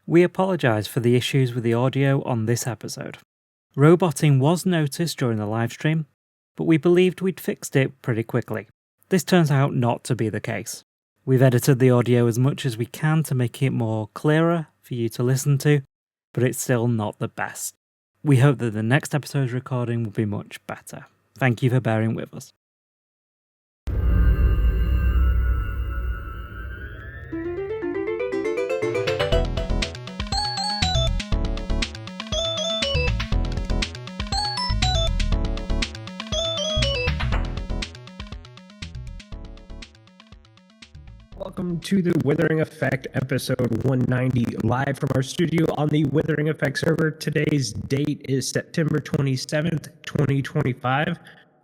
We apologise for the issues with the audio on this episode. Roboting was noticed during the livestream, but we believed we'd fixed it pretty quickly. This turns out not to be the case. We've edited the audio as much as we can to make it more clearer for you to listen to, but it's still not the best. We hope that the next episode's recording will be much better. Thank you for bearing with us. Welcome to the Withering Effect episode 190, live from our studio on the Withering Effect server. Today's date is September 27th, 2025,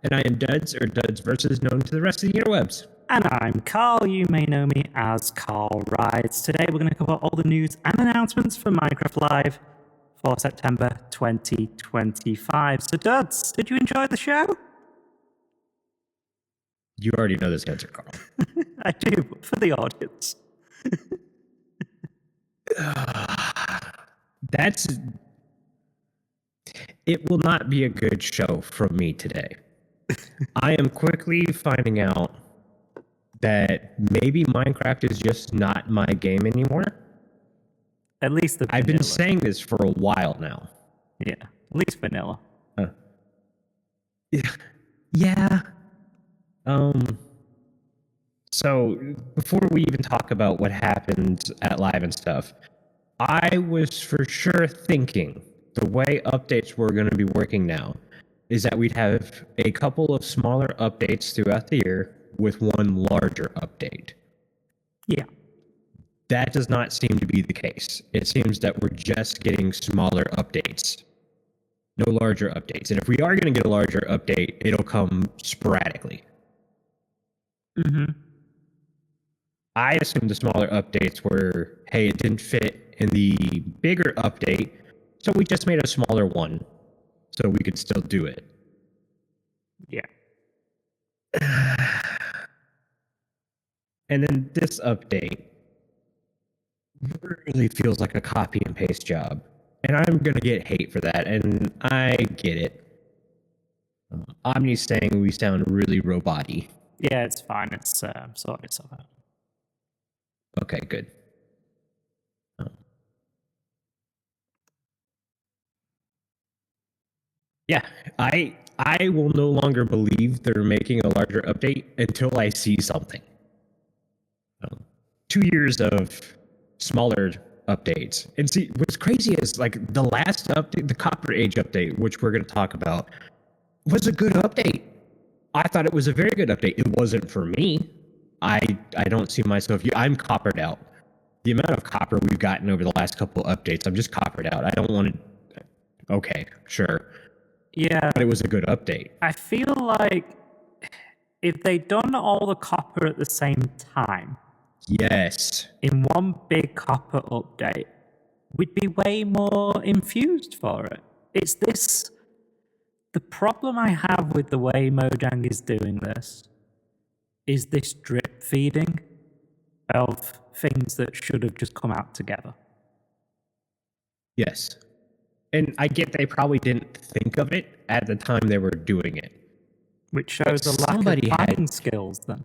and I am Duds, or Duds Versus, known to the rest of the interwebs. And I'm Carl. You may know me as Carl Rides. Today we're going to cover all the news and announcements for Minecraft Live for September 2025. So Duds, did you enjoy the show? You already know this answer, Carl. I do, but for the audience. It will not be a good show from me today. I am quickly finding out that maybe Minecraft is just not my game anymore. At least the vanilla. I've been saying this for a while now. Yeah, at least vanilla. Yeah. So before we even talk about what happened at Live and stuff, I was for sure thinking the way updates were going to be working now is that we'd have a couple of smaller updates throughout the year with one larger update. Yeah. That does not seem to be the case. It seems that we're just getting smaller updates. No larger updates. And if we are going to get a larger update, it'll come sporadically. Mm-hmm. I assumed the smaller updates were, hey, it didn't fit in the bigger update, so we just made a smaller one so we could still do it. Yeah. And then this update really feels like a copy and paste job. And I'm going to get hate for that, and I get it. Aubni's saying we sound really robot-y. Yeah, it's fine. It's sorting itself out. Okay, good. Yeah, I will no longer believe they're making a larger update until I see something. 2 years of smaller updates. And see, what's crazy is like the last update, the Copper Age update, which we're going to talk about, was a good update. I thought it was a very good update. It wasn't for me. I don't see myself. I'm coppered out. The amount of copper we've gotten over the last couple of updates, I'm just coppered out. I don't want to. Okay, sure. Yeah. But it was a good update. I feel like if they'd done all the copper at the same time, yes, in one big copper update, we'd be way more infused for it. It's this. The problem I have with the way Mojang is doing this is this drip feeding of things that should have just come out together. Yes. And I get they probably didn't think of it at the time they were doing it. Which shows a lack of planning skills then.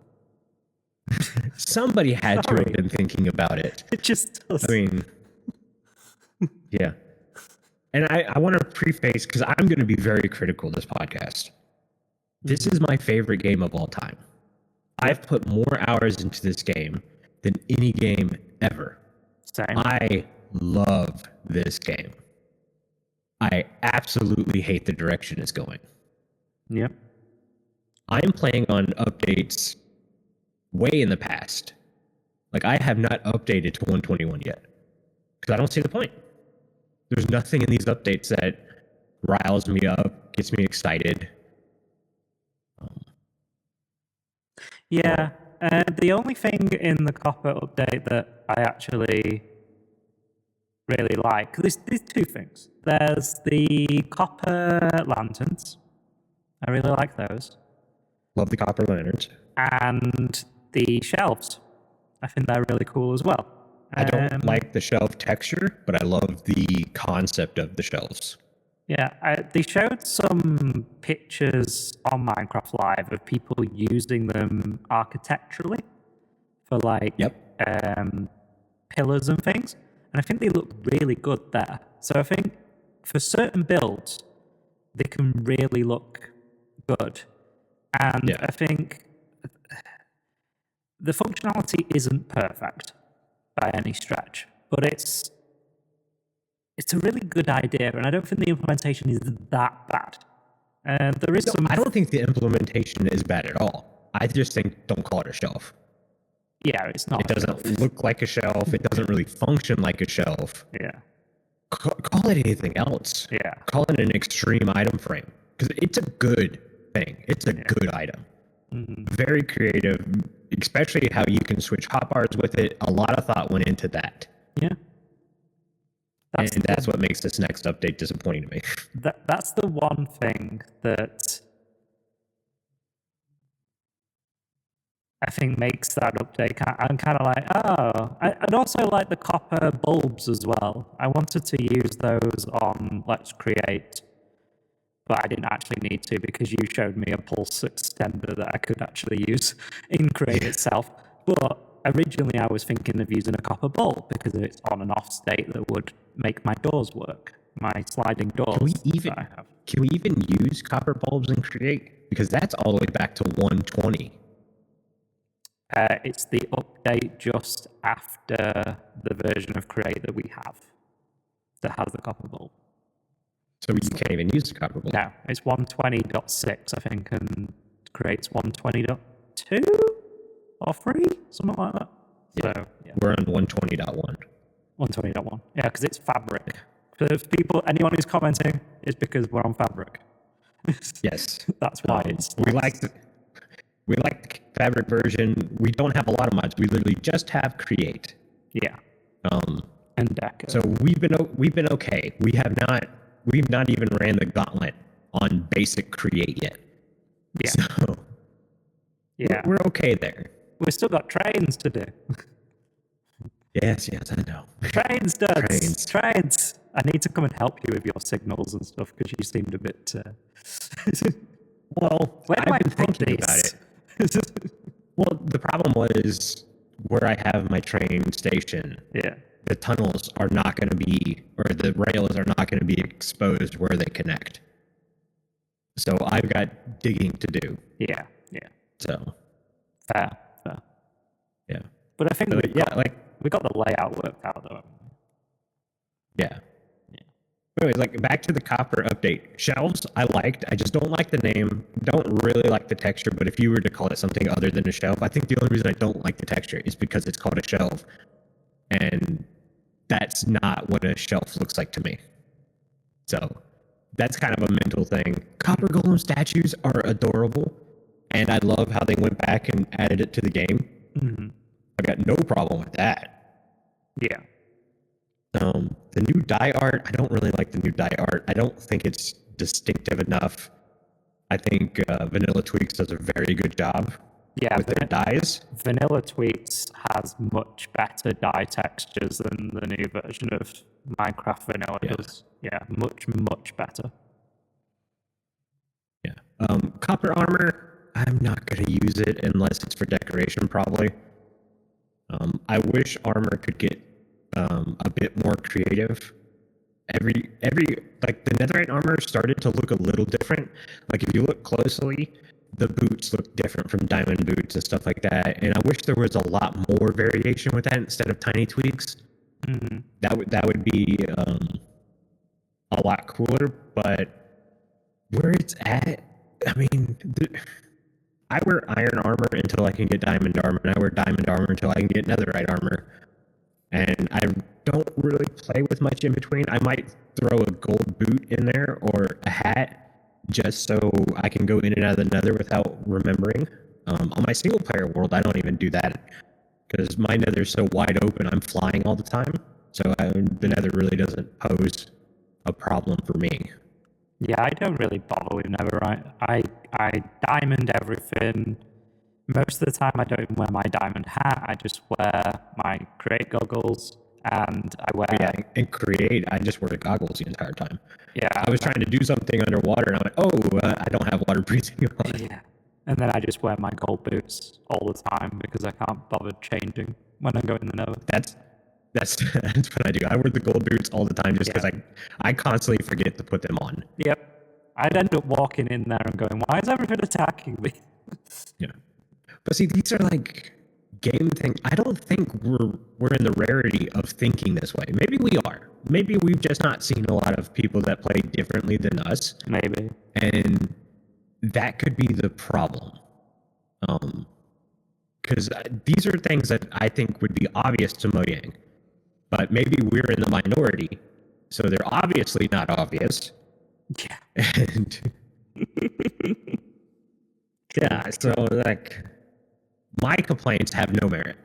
Somebody had to have been thinking about it. It just does. I mean, yeah. And I want to preface, because I'm going to be very critical of this podcast. This is my favorite game of all time. I've put more hours into this game than any game ever. Same. I love this game. I absolutely hate the direction it's going. Yep. I'm playing on updates way in the past. Like, I have not updated to 121 yet, because I don't see the point. There's nothing in these updates that riles me up, gets me excited. Yeah, the only thing in the copper update that I actually really like, there's two things. There's the copper lanterns. I really like those. Love the copper lanterns. And the shelves. I think they're really cool as well. I don't like the shelf texture, but I love the concept of the shelves. Yeah, they showed some pictures on Minecraft Live of people using them architecturally for pillars and things, and I think they look really good there. So I think for certain builds, they can really look good, and I think the functionality isn't perfect by any stretch, but it's a really good idea, and I don't think the implementation is that bad. There is some. I don't think the implementation is bad at all. I just think don't call it a shelf. Yeah, it's not. It doesn't look like a shelf. It doesn't really function like a shelf. Yeah. Call it anything else. Yeah. Call it an extreme item frame, because it's a good thing. It's a good item. Mm-hmm. Very creative, especially how you can switch hotbars with it. A lot of thought went into that. Yeah. That's what makes this next update disappointing to me. That's the one thing that I think makes that update. I'm kind of like, I'd also like the copper bulbs as well. I wanted to use those on Let's Create, but I didn't actually need to because you showed me a pulse extender that I could actually use in Create itself. But originally I was thinking of using a copper bulb because of its on and off state that would make my doors work, my sliding doors. Can we even use copper bulbs in Create? Because that's all the way back to 120. It's the update just after the version of Create that we have that has the copper bulb. So you can't even use the copper bulb? No, it's 120.6, I think, and Create's 120.2 or 3, something like that. Yeah. So, we're on 120.1. 120.1. Yeah, because it's Fabric. For anyone who's commenting, it's because we're on Fabric. Yes. That's why it's... We like the Fabric version. We don't have a lot of mods. We literally just have Create. Yeah. And Deco. So we've been okay. We've not even ran the gauntlet on basic Create yet. Yeah. So we're okay there. We've still got trains to do. Yes, I know. Trains. I need to come and help you with your signals and stuff because you seemed a bit... Well, where do I been thinking about it. Well, the problem was where I have my train station. Yeah. The tunnels are not going to be, or the rails are not going to be exposed where they connect. So I've got digging to do. Yeah. So. Fair. Yeah. But I think we got the layout worked out though. Yeah. Anyways, back to the copper update. Shelves, I liked. I just don't like the name. Don't really like the texture, but if you were to call it something other than a shelf, I think the only reason I don't like the texture is because it's called a shelf. And that's not what a shelf looks like to me. So that's kind of a mental thing. Copper golem statues are adorable, and I love how they went back and added it to the game. Mm-hmm. I got no problem with that. Yeah. The new dye art, I don't really like the new dye art. I don't think it's distinctive enough. I think Vanilla Tweaks does a very good job with their dyes. Vanilla Tweaks has much better dye textures than the new version of Minecraft Vanilla does. Yeah, much better. Yeah. Copper armor, I'm not going to use it unless it's for decoration, probably. I wish armor could get a bit more creative. Every the netherite armor started to look a little different. If you look closely, the boots look different from diamond boots and stuff like that. And I wish there was a lot more variation with that instead of tiny tweaks. Mm-hmm. That would be a lot cooler. But where it's at, I mean, I wear iron armor until I can get diamond armor, and I wear diamond armor until I can get netherite armor. And I don't really play with much in between. I might throw a gold boot in there or a hat just so I can go in and out of the nether without remembering. On my single player world, I don't even do that because my nether's so wide open, I'm flying all the time. So the nether really doesn't pose a problem for me. Yeah, I don't really bother with netherite. I diamond everything, Most of the time, I don't even wear my diamond hat. I just wear my create goggles, and I wear. Yeah, and create. I just wear the goggles the entire time. Yeah, I was trying to do something underwater, and I went, "Oh, I don't have water breathing on." yeah, and then I just wear my gold boots all the time because I can't bother changing when I go in the Nether. That's that's what I do. I wear the gold boots all the time just because I constantly forget to put them on. Yep, I'd end up walking in there and going, "Why is everything attacking me?" Yeah. But see, these are like game things. I don't think we're in the rarity of thinking this way. Maybe we are. Maybe we've just not seen a lot of people that play differently than us. Maybe. And that could be the problem. Because these are things that I think would be obvious to Mojang. But maybe we're in the minority. So they're obviously not obvious. Yeah. And yeah, so like my complaints have no merit.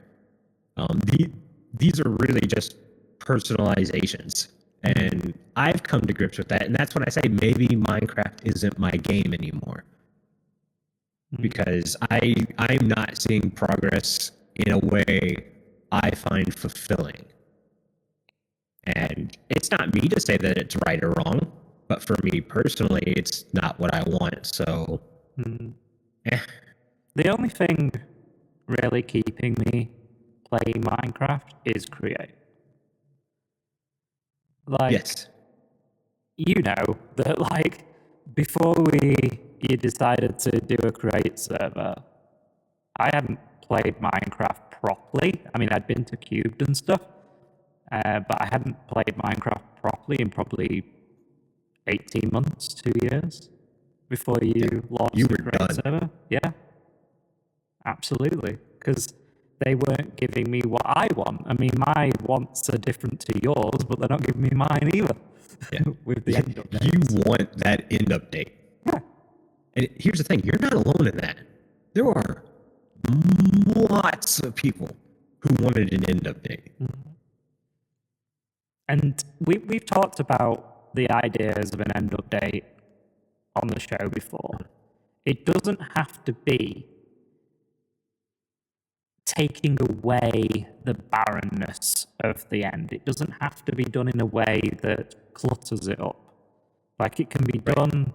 These are really just personalizations, and I've come to grips with that. And that's when I say maybe Minecraft isn't my game anymore, because I'm not seeing progress in a way I find fulfilling. And it's not me to say that it's right or wrong, but for me personally, it's not what I want. So, The only thing really keeping me playing Minecraft is create. Like, yes, you know that, like, before you decided to do a create server, I hadn't played Minecraft properly. I mean, I'd been to Cubed and stuff, but I hadn't played Minecraft properly in probably 18 months, 2 years before you launched you the were create done. server. Yeah, absolutely. Because they weren't giving me what I want. I mean, my wants are different to yours, but they're not giving me mine either. Yeah. With the end updates. You want that end update. Yeah. And here's the thing, you're not alone in that. There are lots of people who wanted an end update. And we've talked about the ideas of an end update on the show before. It doesn't have to be taking away the barrenness of the end. It doesn't have to be done in a way that clutters it up. Like, it can be done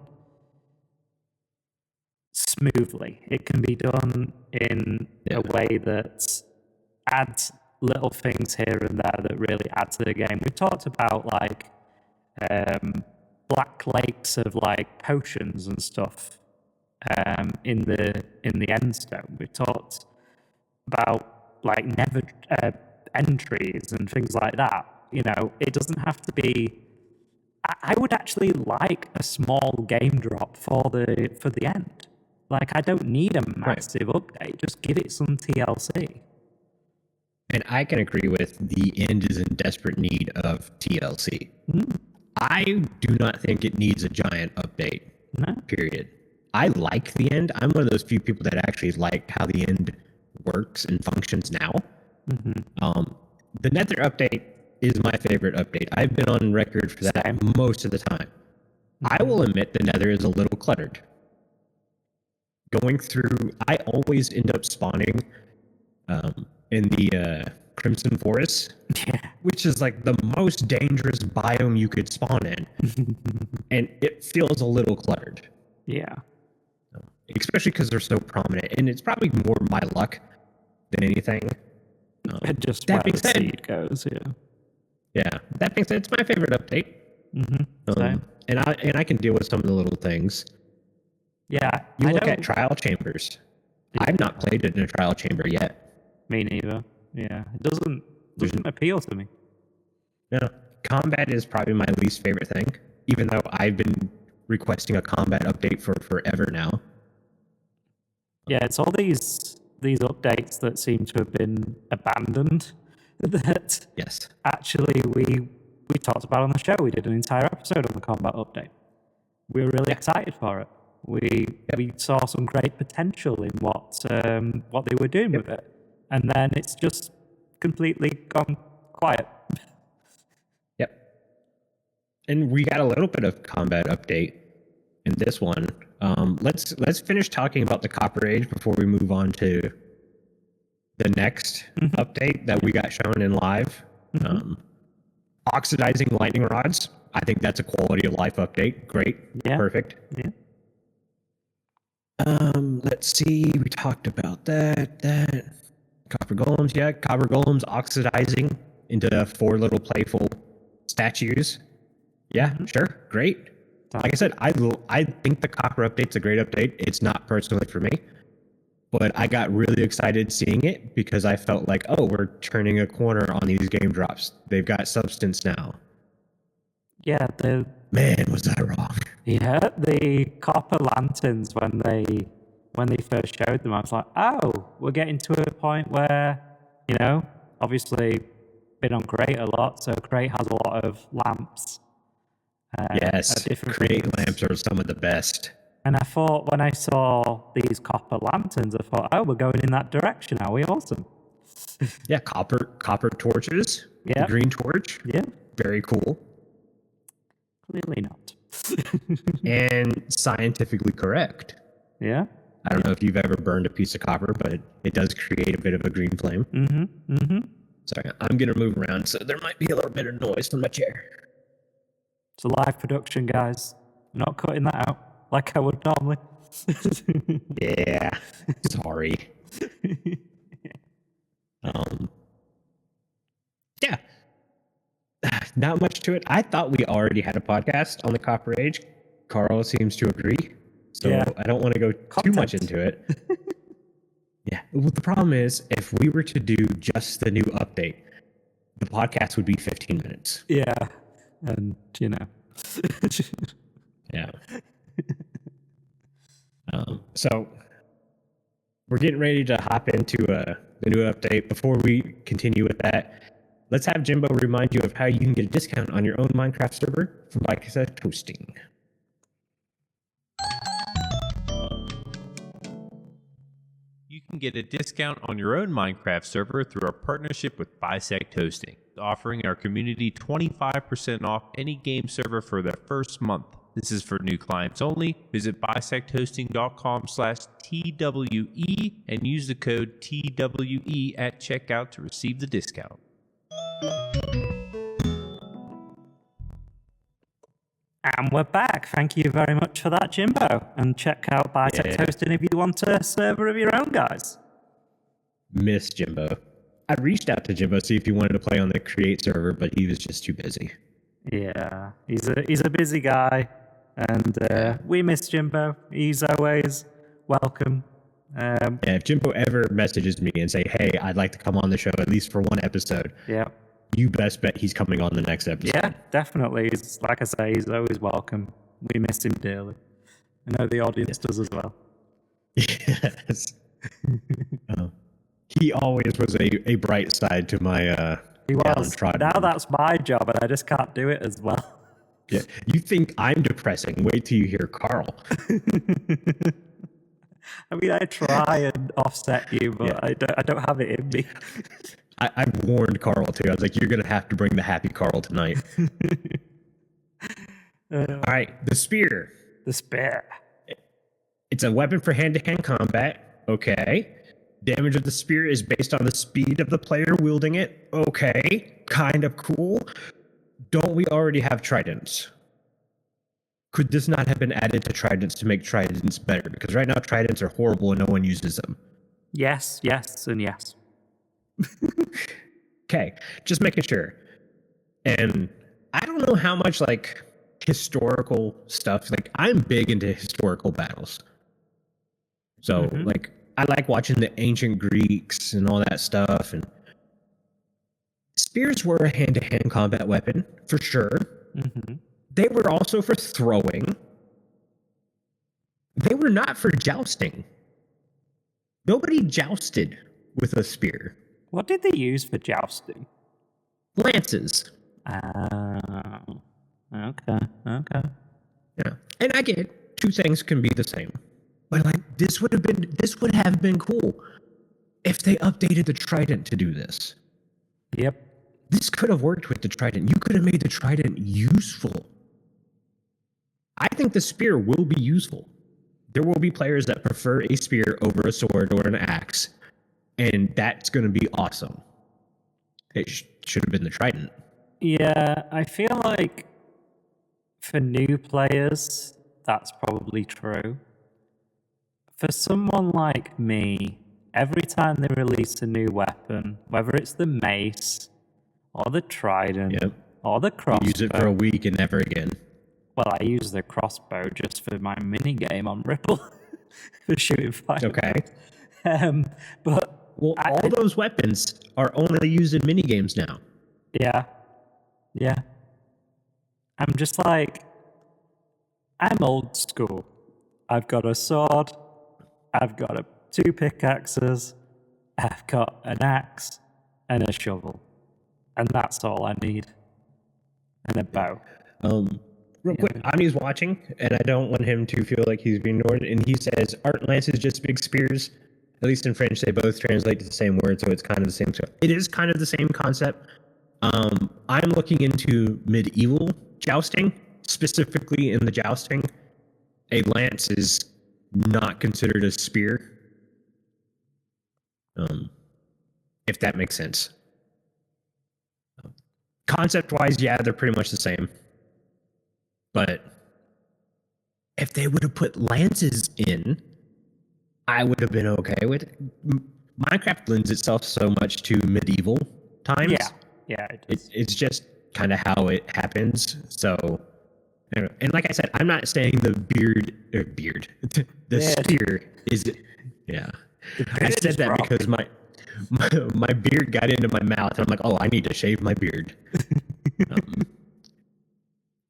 smoothly. It can be done in a way that adds little things here and there that really add to the game. We talked about like black lakes of like potions and stuff in the end stone. We talked about like never entries and things like that. You know, it doesn't have to be. I would actually like a small game drop for the end. Like, I don't need a massive update. Just give it some TLC. And I can agree with the end is in desperate need of TLC. I do not think it needs a giant update. No. Period. I like the end. I'm one of those few people that actually like how the end works and functions now. The Nether update is my favorite update. I've been on record for that most of the time. I will admit the Nether is a little cluttered. Going through, I always end up spawning in the Crimson Forest, which is like the most dangerous biome you could spawn in. And it feels a little cluttered. Yeah. Especially because they're so prominent. And it's probably more my luck than anything. Just that where being the said, seed goes, yeah. Yeah. That being said, it's my favorite update. And I can deal with some of the little things. Yeah. You look at trial chambers. I've not played it in a trial chamber yet. Me neither. Yeah. It doesn't appeal to me. Yeah. Combat is probably my least favorite thing, even though I've been requesting a combat update for forever now. Yeah, it's all these updates that seem to have been abandoned that actually we talked about on the show. We did an entire episode on the combat update. We were really excited for it. We saw some great potential in what they were doing with it, and then it's just completely gone quiet. Yep. And we got a little bit of combat update in this one. Let's finish talking about the Copper Age before we move on to the next update that we got shown in live. Oxidizing lightning rods. I think that's a quality of life update. Great. Yeah. Perfect. Yeah. Let's see. We talked about that. Copper golems. Yeah, copper golems oxidizing into 4 little playful statues. Yeah, sure. Great. Like I said, I think the copper update's a great update. It's not personally for me, but I got really excited seeing it because I felt like, oh, we're turning a corner on these game drops. They've got substance now. Yeah, man, was I wrong? Yeah, the copper lanterns when they first showed them, I was like, oh, we're getting to a point where, obviously been on Crate a lot, so Crate has a lot of lamps. Yes, Crate lamps are some of the best. And I thought when I saw these copper lanterns, I thought, oh, we're going in that direction. Are we? Awesome. Yeah, copper torches. Yeah. Green torch. Yeah. Very cool. Clearly not. And scientifically correct. Yeah. I don't know if you've ever burned a piece of copper, but it does create a bit of a green flame. Sorry, I'm going to move around, so there might be a little bit of noise from my chair. It's a live production, guys. I'm not cutting that out like I would normally. Yeah, sorry. Yeah, not much to it. I thought we already had a podcast on the Copper Age. Carl seems to agree, so yeah. I don't want to go too much into it. Yeah, well, the problem is if we were to do just the new update, the podcast would be 15 minutes. Yeah, and yeah. So we're getting ready to hop into the new update. Before we continue with that, let's have Jimbo remind you of how you can get a discount on your own Minecraft server from Bicep Toasting. You can get a discount on your own Minecraft server through our partnership with Bisect Hosting, offering our community 25% off any game server for their first month. This is for new clients only. Visit bisecthosting.com/TWE and use the code TWE at checkout to receive the discount. And we're back. Thank you very much for that, Jimbo. And check out Bisect Hosting if you want a server of your own, guys. Miss Jimbo. I reached out to Jimbo to see if he wanted to play on the Create server, but he was just too busy. Yeah, he's a busy guy, and we miss Jimbo. He's always welcome. If Jimbo ever messages me and say, "Hey, I'd like to come on the show at least for one episode," you best bet he's coming on the next episode. Yeah, definitely. Like I say, he's always welcome. We miss him dearly. I know the audience does as well. Yes. He always was a bright side to my he was. Now that's my job, and I just can't do it as well. Yeah, you think I'm depressing? Wait till you hear Carl. I mean, I try and offset you, but I don't have it in me. I warned Carl too. I was like, "You're gonna have to bring the happy Carl tonight." All right, the spear. The spear. It's a weapon for hand-to-hand combat. Okay. Damage of the spear is based on the speed of the player wielding it. Okay, kind of cool. Don't we already have tridents? Could this not have been added to tridents to make tridents better? Because right now tridents are horrible and no one uses them. Yes, and yes. Okay, just making sure. And I don't know how much historical stuff. I'm big into historical battles. So I like watching the ancient Greeks and all that stuff. And spears were a hand-to-hand combat weapon, for sure. They were also for throwing. They were not for jousting. Nobody jousted with a spear. What did they use for jousting? Lances. Oh. Okay. Yeah. And I get it. Two things can be the same. But this would have been cool if they updated the trident to do this. Yep. This could have worked with the trident. You could have made the trident useful. I think the spear will be useful. there will be players that prefer a spear over a sword or an axe, and that's going to be awesome. It should have been the trident. Yeah, I feel like for new players, that's probably true. For someone like me, every time they release a new weapon, whether it's the mace or the trident or the crossbow, you use it for a week and never again. Well, I use the crossbow just for my mini game on Ripple for shooting fire. Okay. But all those weapons are only used in mini games now. Yeah. I'm just like, I'm old school. I've got a sword. I've got 2 pickaxes. I've got an axe and a shovel, and that's all I need. And a bow. Real quick, Omni's watching, and I don't want him to feel like he's being ignored. And he says, "Art lance is just big spears." At least in French, they both translate to the same word, so it's kind of the same. It is kind of the same concept. I'm looking into medieval jousting, specifically in the jousting. A lance is not considered a spear. If that makes sense. Concept-wise, yeah, they're pretty much the same. But if they would have put lances in, I would have been okay with it. Minecraft lends itself so much to medieval times. Yeah, it's just kind of how it happens. So, and like I said, I'm not saying the spear is, yeah. I said that because my beard got into my mouth, and I'm like, oh, I need to shave my beard.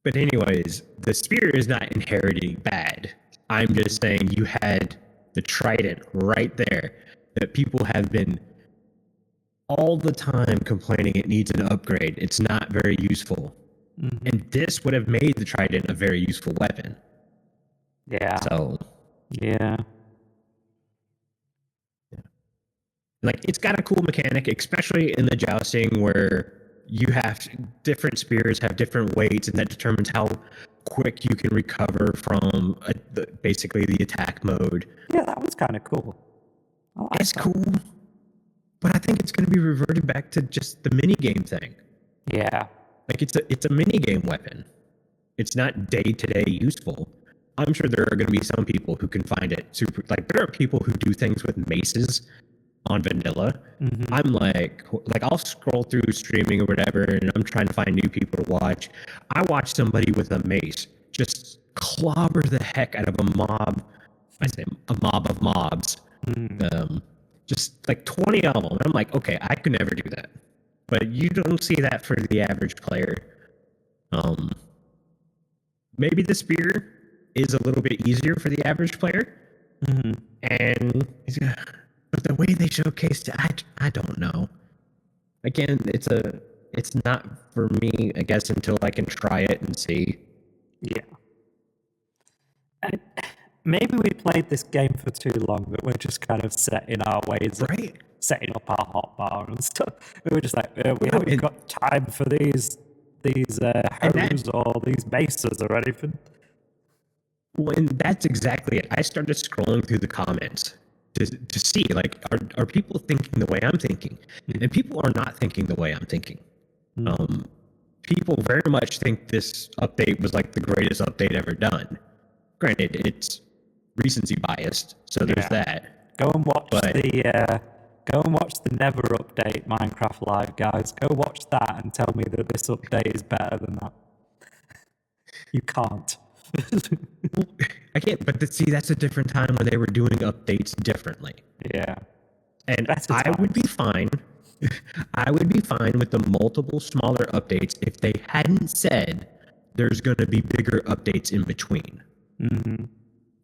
But anyways, the spear is not inherently bad. I'm just saying you had the trident right there that people have been all the time complaining it needs an upgrade. It's not very useful. Mm-hmm. And this would have made the trident a very useful weapon. Yeah. So. Yeah. Like, it's got a cool mechanic, especially in the jousting where you have different spears have different weights, and that determines how quick you can recover from basically the attack mode. Yeah, that was kind of cool. It's cool, but I think it's going to be reverted back to just the minigame thing. Yeah. Like, it's a minigame weapon. It's not day-to-day useful. I'm sure there are going to be some people who can find it super... Like, there are people who do things with maces on vanilla. Mm-hmm. I'm like I'll scroll through streaming or whatever, and I'm trying to find new people to watch. I watch somebody with a mace just clobber the heck out of a mob. I say a mob of mobs. Just like 20 of them. And I'm like, okay, I could never do that. But you don't see that for the average player. Maybe the spear is a little bit easier for the average player. Mm-hmm. But the way they showcased it, I don't know. Again, it's not for me, I guess, until I can try it and see. Yeah. And maybe we played this game for too long, but we're just kind of set in our ways, right? Setting up our hotbar and stuff. We were just like, we haven't got time for these hoes or these bases or anything. Well, and that's exactly it. I started scrolling through the comments to see, like, are people thinking the way I'm thinking? Mm-hmm. And people are not thinking the way I'm thinking. Mm-hmm. People very much think this update was like the greatest update ever done. Granted, it's recency biased, so there's that. Go and watch the Never Update Minecraft Live, guys. Go watch that and tell me that this update is better than that. You can't. I can't, but that's a different time when they were doing updates differently. Yeah. And I would be fine. I would be fine with the multiple smaller updates if they hadn't said there's going to be bigger updates in between. Mm-hmm.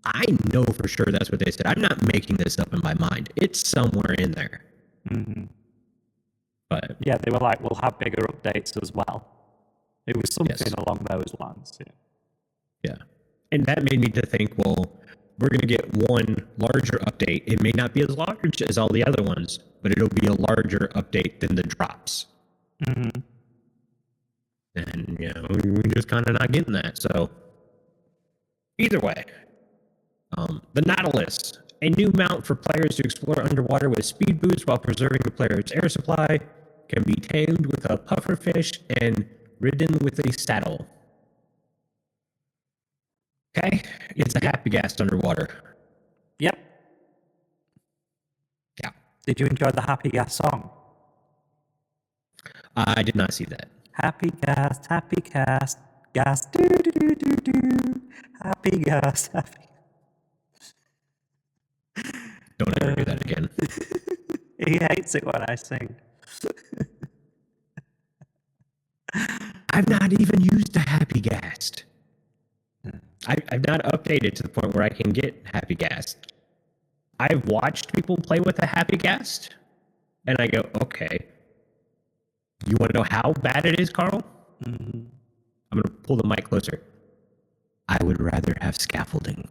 I know for sure that's what they said. I'm not making this up in my mind. It's somewhere in there. Mm-hmm. But yeah, they were like, we'll have bigger updates as well. It was something along those lines. Yeah. And that made me to think, well, we're going to get one larger update. It may not be as large as all the other ones, but it'll be a larger update than the drops. Mm-hmm. And, we're just kind of not getting that. So, either way, The Nautilus, a new mount for players to explore underwater with speed boost while preserving the player's air supply, can be tamed with a pufferfish and ridden with a saddle. Okay, it's a happy gas underwater. Yep. Yeah. Did you enjoy the Happy Gas song? I did not see that. Happy gas, gas, do do do do do. Happy gas, happy. Don't ever do that again. He hates it when I sing. I've not even used the Happy Gas. I've not updated to the point where I can get Happy Gas. I've watched people play with a Happy Gas, and I go, okay. You want to know how bad it is, Carl? Mm-hmm. I'm going to pull the mic closer. I would rather have scaffolding.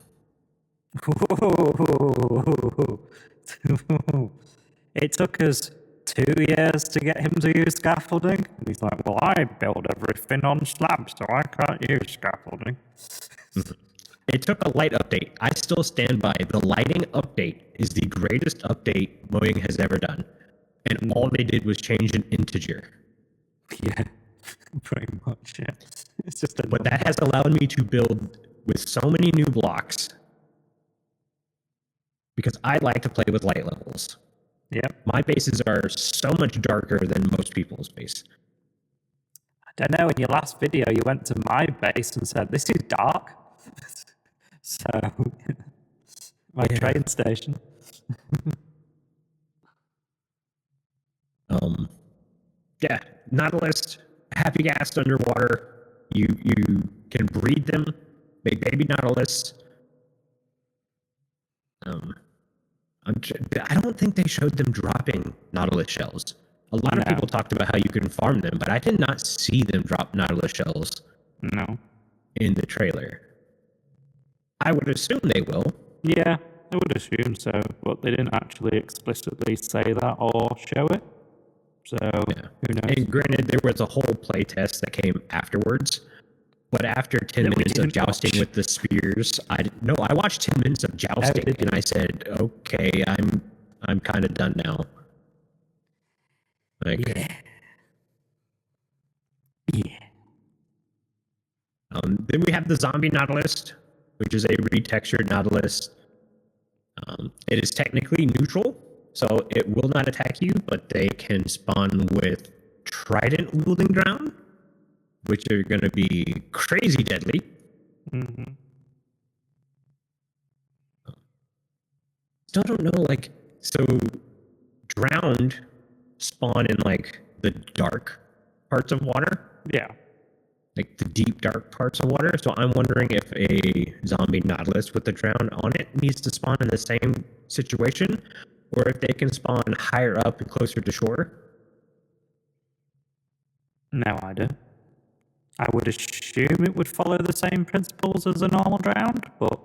It took us 2 years to get him to use scaffolding. And he's like, well, I build everything on slabs, so I can't use scaffolding. It took a light update. I still stand by. The lighting update is the greatest update Mojang has ever done. And all they did was change an integer. Yeah, pretty much, yeah. It's just a But that has allowed me to build with so many new blocks because I like to play with light levels. Yep. My bases are so much darker than most people's base. I don't know, in your last video, you went to my base and said, this is dark. So, my train station. Yeah, Nautilus, happy gas underwater. You can breed them, make baby Nautilus. I don't think they showed them dropping Nautilus shells. A lot of people talked about how you can farm them, but I did not see them drop Nautilus shells. No. In the trailer. I would assume they will. Yeah, I would assume so, but they didn't actually explicitly say that or show it. So, who knows? And granted, there was a whole play test that came afterwards. But after 10 minutes of jousting with the spears, I watched 10 minutes of jousting and I said, okay, I'm kind of done now. Like, yeah. Then we have the zombie Nautilus, which is a retextured Nautilus. It is technically neutral, so it will not attack you, but they can spawn with trident wielding drown, which are going to be crazy deadly. Mm-hmm. Still don't know, like, so drowned spawn in, like, the dark parts of water. Yeah. Like the deep, dark parts of water. So I'm wondering if a zombie Nautilus with the drown on it needs to spawn in the same situation, or if they can spawn higher up and closer to shore. No idea. I would assume it would follow the same principles as a normal drowned, but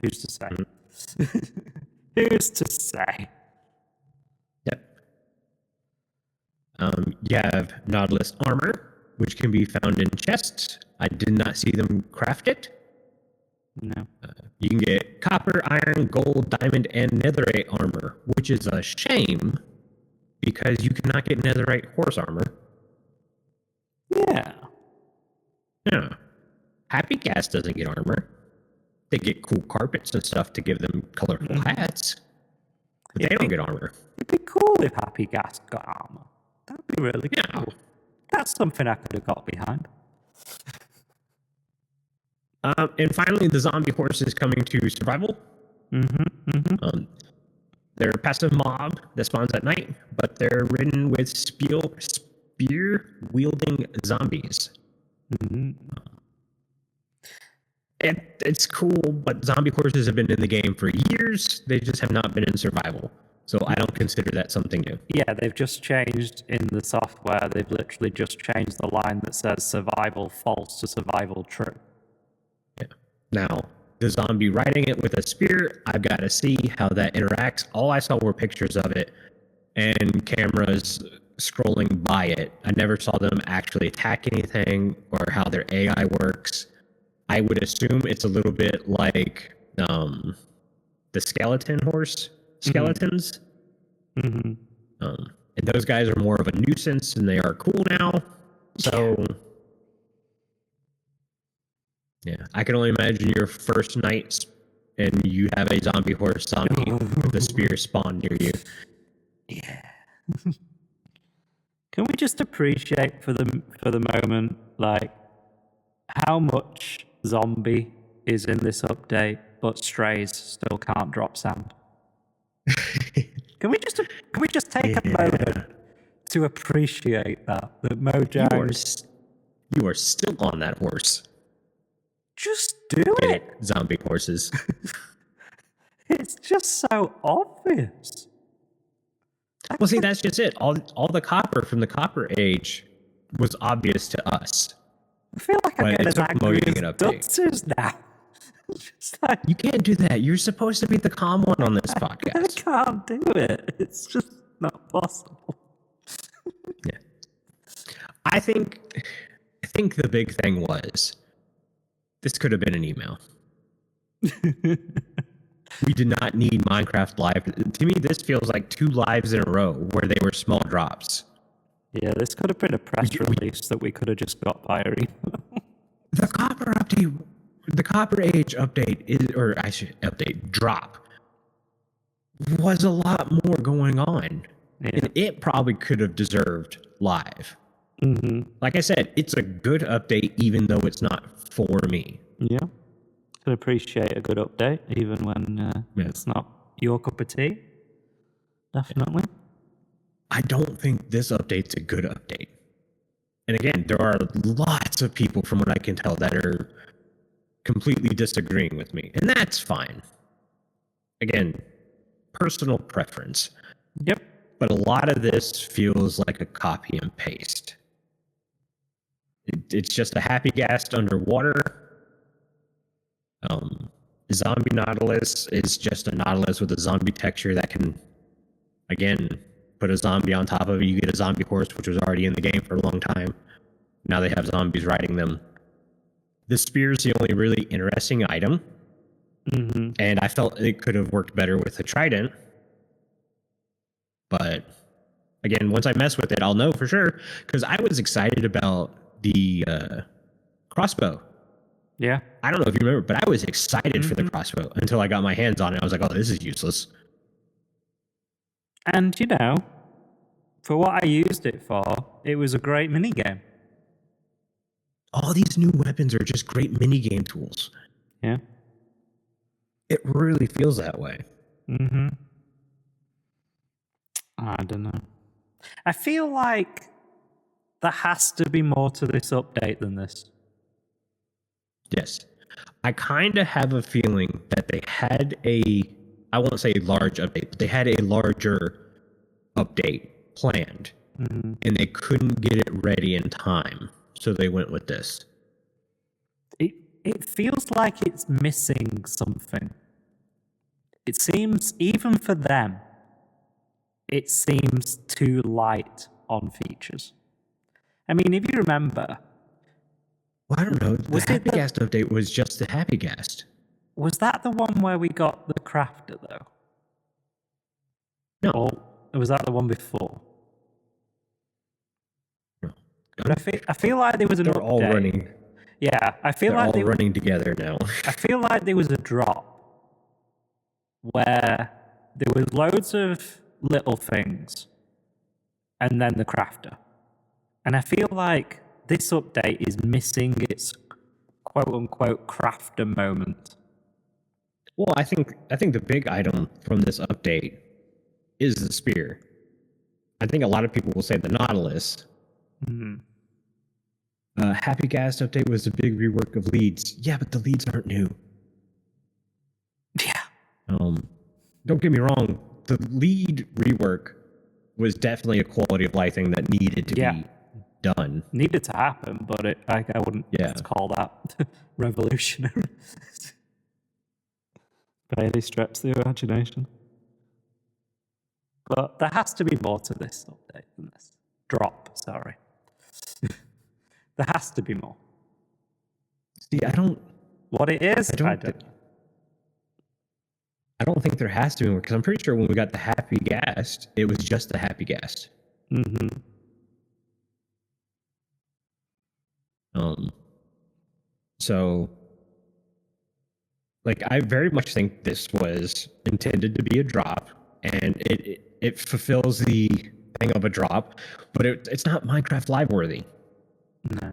who's to say? Who's to say? Yep. You have Nautilus armor, which can be found in chests. I did not see them craft it. No. You can get copper, iron, gold, diamond, and netherite armor, which is a shame because you cannot get netherite horse armor. Yeah. Yeah. Happy Gas doesn't get armor. They get cool carpets and stuff to give them colorful hats. But they don't get armor. It'd be cool if Happy Gas got armor. That'd be really cool. That's something I could have got behind. And finally, the zombie horse is coming to survival. They're a passive mob that spawns at night, but they're ridden with spear-wielding zombies. It's cool, but zombie horses have been in the game for years. They just have not been in survival. So I don't consider that something new. Yeah, they've just changed in the software. They've literally just changed the line that says survival false to survival true. Yeah. Now, the zombie riding it with a spear, I've got to see how that interacts. All I saw were pictures of it and cameras scrolling by it. I never saw them actually attack anything or how their AI works. I would assume it's a little bit like the skeletons. Mm-hmm. And those guys are more of a nuisance, and they are cool now. So, yeah, I can only imagine your first night, and you have a zombie horse zombie with a spear spawn near you. Yeah. Can we just appreciate for the moment, like, how much zombie is in this update, but strays still can't drop sand? Can we just take a moment to appreciate that Mojang? You are still on that horse. Just do Get it, zombie horses. It's just so obvious. Well, see, that's just it. All the copper from the Copper Age was obvious to us. I feel like I'm getting as angry as Dutzers now. Just like, you can't do that. You're supposed to be the calm one on this podcast. I can't do it. It's just not possible. Yeah. I think the big thing was this could have been an email. We did not need Minecraft Live. To me, this feels like 2 lives in a row where they were small drops. Yeah, this could have been a press release that we could have just got via email. The Copper Age update drop was a lot more going on. Yeah. And it probably could have deserved live. Mm-hmm. Like I said, it's a good update, even though it's not for me. Yeah. Could appreciate a good update, even when it's not your cup of tea. Definitely. I don't think this update's a good update. And again, there are lots of people, from what I can tell, that are completely disagreeing with me. And that's fine. Again, personal preference. Yep. But a lot of this feels like a copy and paste. It's just a happy ghast underwater. Zombie Nautilus is just a Nautilus with a zombie texture that can, again, put a zombie on top of it. You get a zombie horse, which was already in the game for a long time. Now they have zombies riding them. The spear is the only really interesting item. Mm-hmm. And I felt it could have worked better with the trident. But again, once I mess with it, I'll know for sure. Because I was excited about the crossbow. Yeah. I don't know if you remember, but I was excited for the crossbow until I got my hands on it. I was like, oh, this is useless. And, for what I used it for, it was a great minigame. All these new weapons are just great minigame tools. Yeah. It really feels that way. Mm-hmm. I don't know. I feel like there has to be more to this update than this. Yes. I kind of have a feeling that they had I won't say large update, but they had a larger update planned. Mm-hmm. And they couldn't get it ready in time. So they went with this. It feels like it's missing something. It seems, even for them, it seems too light on features. I mean, if you remember... Well, I don't know. The Happy Ghast update was just the Happy Ghast. Was that the one where we got the crafter, though? No. Or was that the one before? No. But I feel like there was an update. They're all running. Yeah, I feel like they're all running together now. I feel like there was a drop where there was loads of little things and then the crafter. And I feel like this update is missing its quote-unquote crafter moment. Well, I think the big item from this update is the spear. I think a lot of people will say the Nautilus. Mm-hmm. Happy Ghast update was a big rework of leads. Yeah, but the leads aren't new. Yeah. Don't get me wrong. The lead rework was definitely a quality of life thing that needed to be done. Needed to happen, but I wouldn't call that revolutionary. By any stretch of the imagination. But there has to be more to this update than this. Drop, sorry. There has to be more. See, I don't... What it is, I don't know. I don't think there has to be more, because I'm pretty sure when we got the Happy Ghast, it was just the Happy Ghast. Mm-hmm. So, like, I very much think this was intended to be a drop, and it fulfills the thing of a drop, but it's not Minecraft Live worthy. No.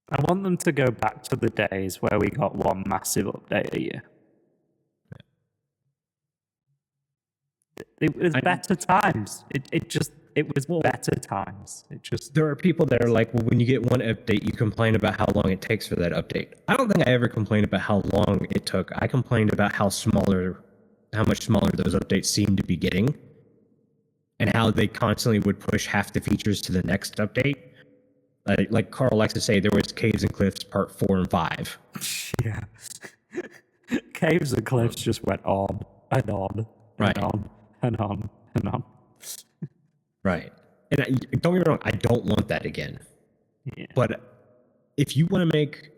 I want them to go back to the days where we got one massive update a year. It was better times. It was better times. There are people that are like, well, when you get one update, you complain about how long it takes for that update. I don't think I ever complained about how long it took. I complained about how much smaller those updates seemed to be getting, and how they constantly would push half the features to the next update. Like Carl likes to say, there was Caves and Cliffs Part 4 and 5. Yeah. Caves and Cliffs just went on and on and on and on and on. Right. And don't get me wrong, I don't want that again. Yeah. But if you want to make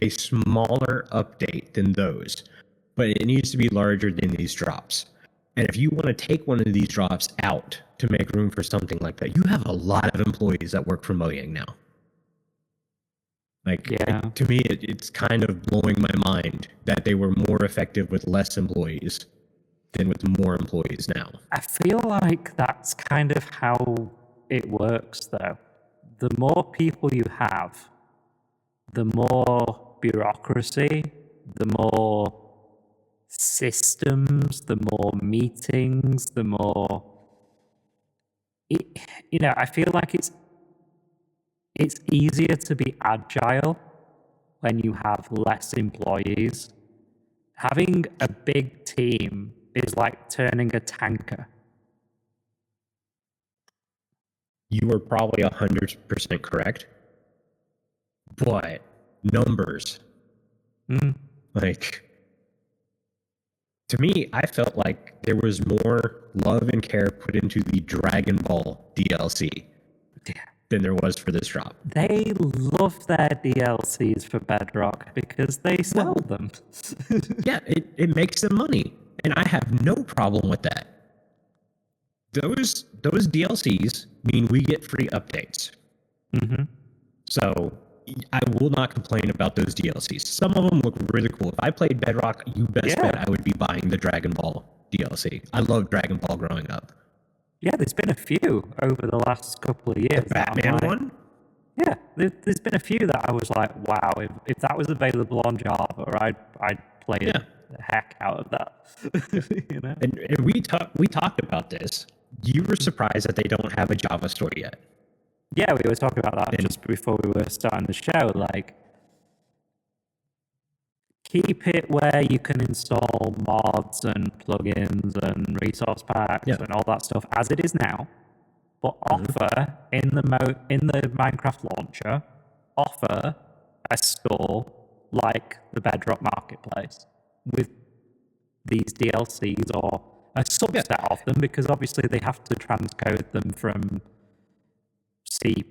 a smaller update than those, but it needs to be larger than these drops. And if you want to take one of these drops out to make room for something like that, you have a lot of employees that work for Mojang now. Like, yeah. To me, it's kind of blowing my mind that they were more effective with less employees than with more employees now. I feel like that's kind of how it works, though. The more people you have, the more bureaucracy, the more systems, the more meetings, the more... I feel like it's easier to be agile when you have less employees. Having a big team is like turning a tanker. You are probably 100% correct. But numbers, like, to me, I felt like there was more love and care put into the Dragon Ball DLC than there was for this drop. They love their DLCs for Bedrock because they sell them. Yeah, it makes them money, and I have no problem with that. Those DLCs mean we get free updates. So I will not complain about those DLCs. Some of them look really cool. If I played Bedrock, you best bet I would be buying the Dragon Ball DLC. I loved Dragon Ball growing up. Yeah, there's been a few over the last couple of years. The Batman one? Yeah, there's been a few that I was like, wow, if that was available on Java, I'd play the heck out of that. You know? And we talked about this. You were surprised that they don't have a Java store yet. Yeah, we were talking about that just before we were starting the show. Like, keep it where you can install mods and plugins and resource packs and all that stuff as it is now, but offer in the Minecraft launcher, offer a store like the Bedrock Marketplace with these DLCs or a subset of them, because obviously they have to transcode them from C++,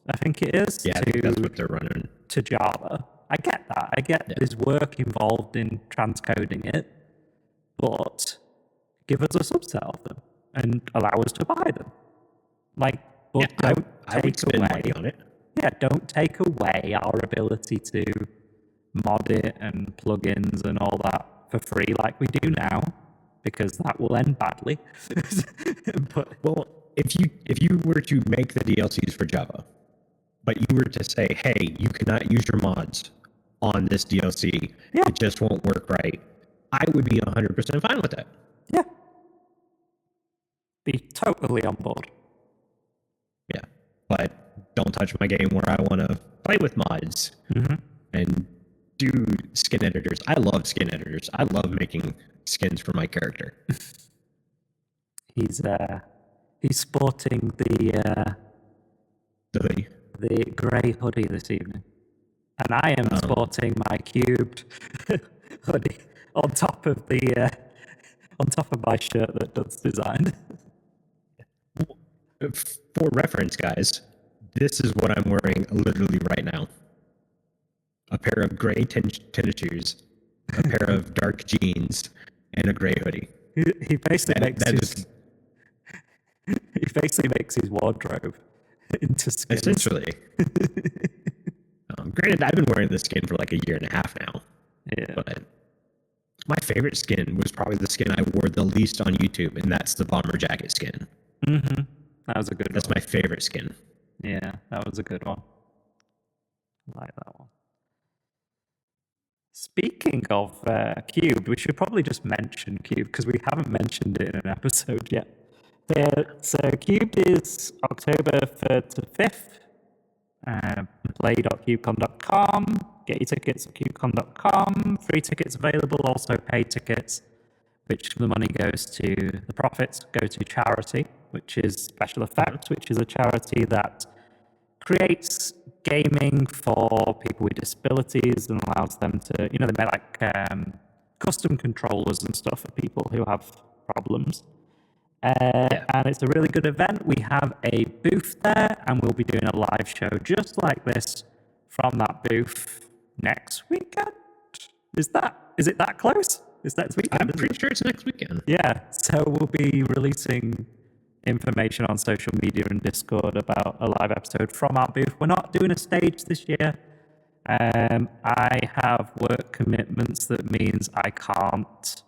I think it is. Yeah, I think that's what they're running. To Java. I get that. I get there's work involved in transcoding it, but give us a subset of them and allow us to buy them. Like, but don't take away money on it. Yeah, don't take away our ability to mod it and plugins and all that for free like we do now, because that will end badly. But if you were to make the DLCs for Java, but you were to say, hey, you cannot use your mods on this DLC, it just won't work right, I would be 100% fine with that. Yeah. Be totally on board. Yeah, but don't touch my game where I want to play with mods and do skin editors. I love skin editors. I love making skins for my character. He's sporting the hoodie. The grey hoodie this evening. And I am sporting my cubed hoodie on top of my shirt that Doug's designed. For reference, guys, this is what I'm wearing literally right now. a pair of gray tennis shoes, a pair of dark jeans, and a gray hoodie. He basically makes his wardrobe into skins. Essentially. Granted, I've been wearing this skin for like a year and a half now. Yeah. But my favorite skin was probably the skin I wore the least on YouTube, and that's the bomber jacket skin. Mm-hmm. That was a good one. That's my favorite skin. Yeah, that was a good one. I like that one. Speaking of Cubed, we should probably just mention Cubed because we haven't mentioned it in an episode yet. So Cubed is October 3rd to 5th. Play.cubecon.com. Get your tickets at cubecon.com. Free tickets available, also paid tickets, which the money goes to, the profits go to charity, which is Special Effect, which is a charity that creates gaming for people with disabilities and allows them to, they make like custom controllers and stuff for people who have problems. And it's a really good event. We have a booth there, and we'll be doing a live show just like this from that booth next weekend. Is it that close? It's next weekend. I'm pretty sure it's next weekend. Yeah. So we'll be releasing information on social media and Discord about a live episode from our booth. We're not doing a stage this year. I have work commitments that means I can't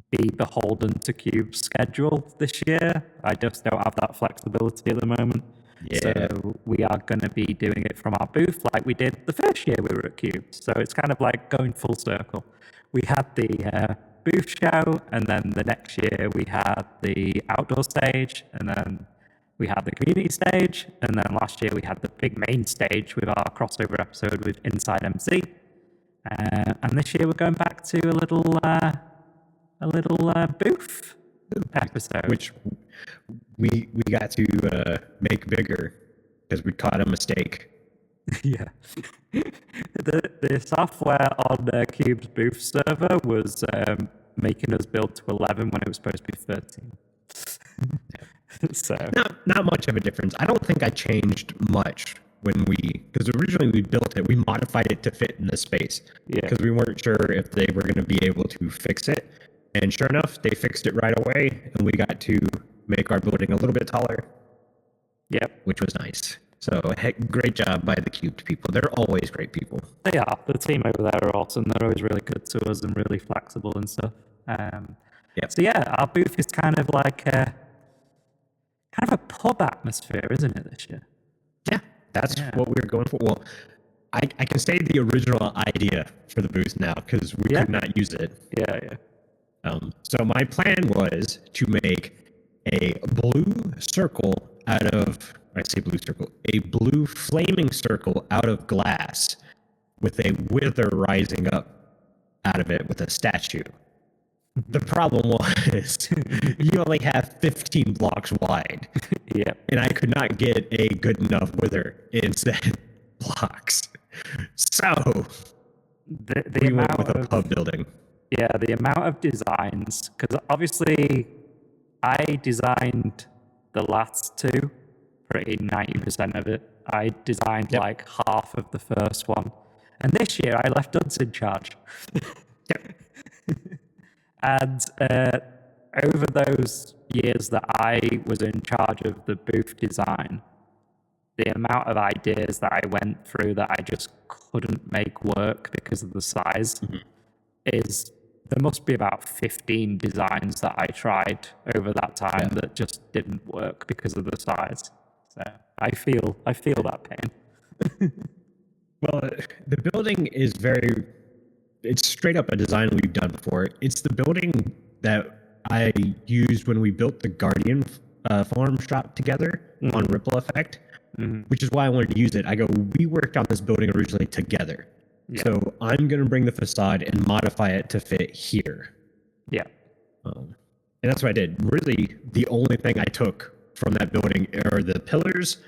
be beholden to Cube's schedule this year. I just don't have that flexibility at the moment. Yeah. So we are going to be doing it from our booth like we did the first year we were at Cube. So it's kind of like going full circle. We had the booth show, and then the next year we had the outdoor stage, and then we had the community stage, and then last year we had the big main stage with our crossover episode with Inside MC. And this year we're going back to a little booth episode, which we got to make bigger because we caught a mistake. Yeah. The software on Cube's booth server was making us build to 11 when it was supposed to be 13. So not much of a difference. I don't think I changed much because originally we built it, we modified it to fit in the space because we weren't sure if they were going to be able to fix it. And sure enough, they fixed it right away, and we got to make our building a little bit taller. Yep. Which was nice. So, great job by the Cubed people. They're always great people. They are. The team over there are awesome. They're always really good to us and really flexible and stuff. So yeah, our booth is kind of like a pub atmosphere, isn't it, this year? Yeah, that's what we were going for. Well, I can say the original idea for the booth now because we could not use it. Yeah. So my plan was to make a blue circle a blue flaming circle out of glass with a wither rising up out of it with a statue. The problem was you only have 15 blocks wide. Yeah. And I could not get a good enough wither in said blocks. So we went with a pub building. Yeah, the amount of designs, because obviously I designed the last two, pretty 90% of it. I designed like half of the first one. And this year I left Duds in charge. And over those years that I was in charge of the booth design, the amount of ideas that I went through that I just couldn't make work because of the size is... There must be about 15 designs that I tried over that time that just didn't work because of the size. So I feel that pain. Well, the building is it's straight up a design we've done before. It's the building that I used when we built the Guardian farm shop together on Ripple Effect, which is why I wanted to use it. We worked on this building originally together. Yeah. So I'm going to bring the facade and modify it to fit here. Yeah. And that's what I did. Really, the only thing I took from that building are the pillars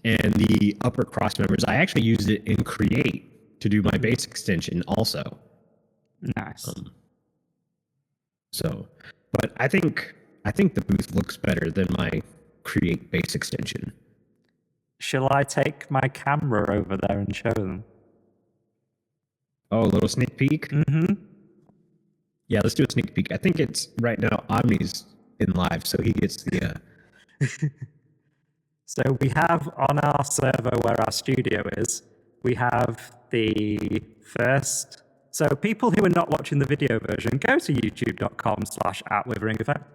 and the upper cross members. I actually used it in Create to do my base extension also. Nice. But I think the booth looks better than my Create base extension. Shall I take my camera over there and show them? Oh, a little sneak peek. Mm-hmm. Yeah, let's do a sneak peek. I think it's right now. Aubni's in live, so he gets the. So we have on our server where our studio is, we have the first. So people who are not watching the video version, go to youtube.com/@Withering Effect.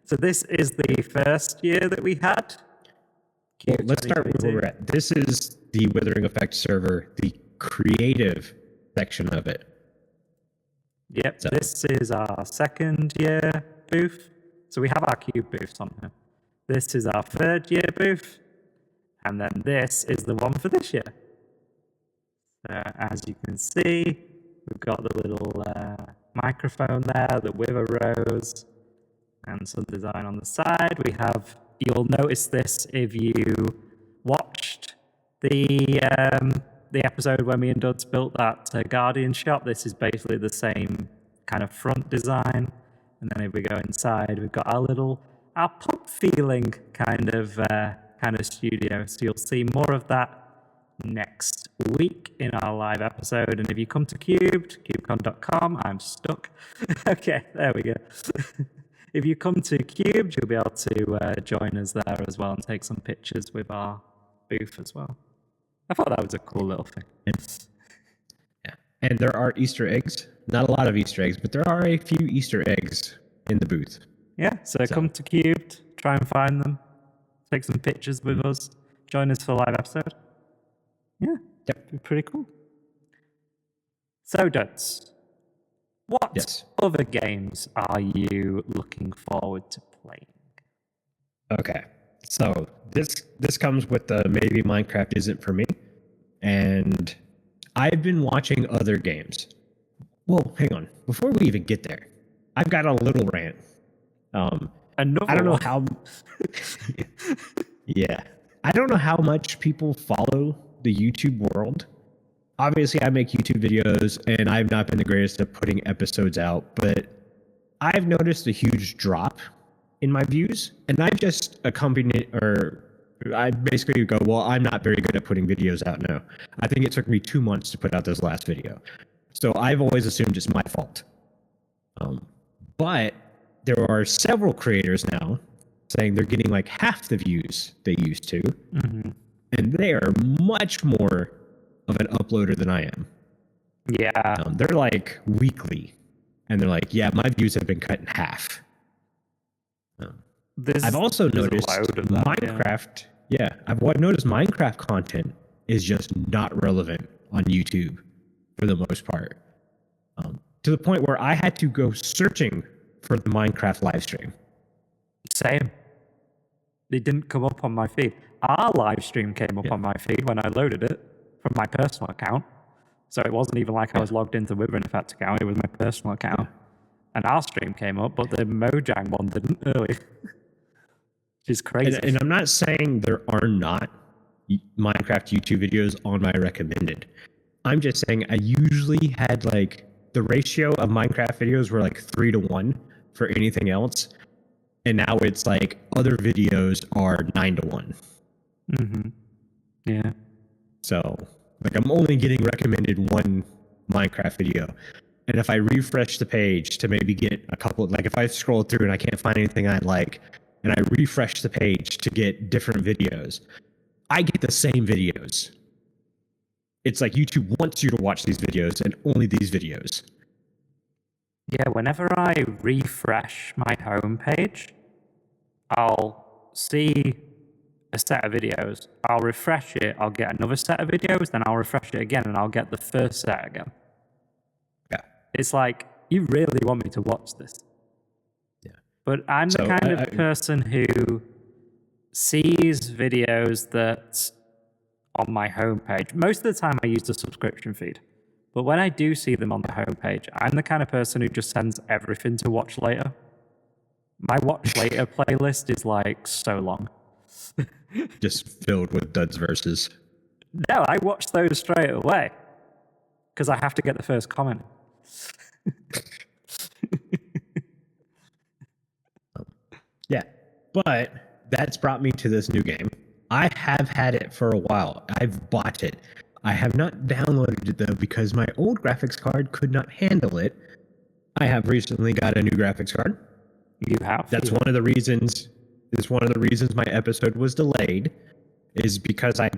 So this is the first year that we had. Well, let's start with where we're at. This is the Withering Effect server, the creative section of it. Yep, so this is our second year booth. So we have our cube booths on here. This is our third year booth. And then this is the one for this year. So as you can see, we've got the little microphone there, the wither rose, and some design on the side. We have, you'll notice this if you watched the episode when me and Duds built that Guardian shop. This is basically the same kind of front design. And then if we go inside, we've got our pub feeling kind of studio. So you'll see more of that next week in our live episode. And if you come to cubed.com, I'm stuck. Okay, there we go. If you come to Cubed, you'll be able to join us there as well and take some pictures with our booth as well. I thought that was a cool little thing. Yeah. And there are Easter eggs. Not a lot of Easter eggs, but there are a few Easter eggs in the booth. Yeah, so come to Cubed, try and find them, take some pictures with us, join us for a live episode. Yeah, yep. Be pretty cool. So, Duds, what other games are you looking forward to playing? Okay, so this comes with the maybe Minecraft isn't for me, and I've been watching other games. Well, hang on. Before we even get there, I've got a little rant. I don't know how. Yeah, I don't know how much people follow the YouTube world. Obviously, I make YouTube videos, and I've not been the greatest at putting episodes out, but I've noticed a huge drop in my views, and I just I basically go, well, I'm not very good at putting videos out now. I think it took me 2 months to put out this last video. So I've always assumed it's my fault. But there are several creators now saying they're getting like half the views they used to. Mm-hmm. And they are much more of an uploader than I am. Yeah. They're like weekly. And they're like, yeah, my views have been cut in half. I've also noticed Minecraft. Yeah, I've noticed Minecraft content is just not relevant on YouTube for the most part. To the point where I had to go searching for the Minecraft live stream. Same. It didn't come up on my feed. Our live stream came up on my feed when I loaded it from my personal account. So it wasn't even like I was logged into the Withering Effect account. It was my personal account. And our stream came up, but the Mojang one didn't early. Which is crazy. And I'm not saying there are not Minecraft YouTube videos on my recommended. I'm just saying I usually had like the ratio of Minecraft videos were like 3-1 for anything else. And now it's like other videos are 9-1. Mm-hmm. Yeah. So like I'm only getting recommended one Minecraft video. And if I refresh the page to maybe get a couple, like if I scroll through and I can't find anything I like, and I refresh the page to get different videos, I get the same videos. It's like YouTube wants you to watch these videos and only these videos. Yeah, whenever I refresh my homepage, I'll see a set of videos. I'll refresh it, I'll get another set of videos, then I'll refresh it again and I'll get the first set again. Yeah. It's like, you really want me to watch this. Yeah. But I'm the kind of person who sees videos that on my homepage. Most of the time I use the subscription feed. But when I do see them on the homepage, I'm the kind of person who just sends everything to watch later. My watch later playlist is like so long. Just filled with duds verses. No, I watch those straight away. Because I have to get the first comment. Yeah. But that's brought me to this new game. I have had it for a while. I've bought it. I have not downloaded it though because my old graphics card could not handle it. I have recently got a new graphics card. You have. That's one of the reasons. It's one of the reasons my episode was delayed, is because I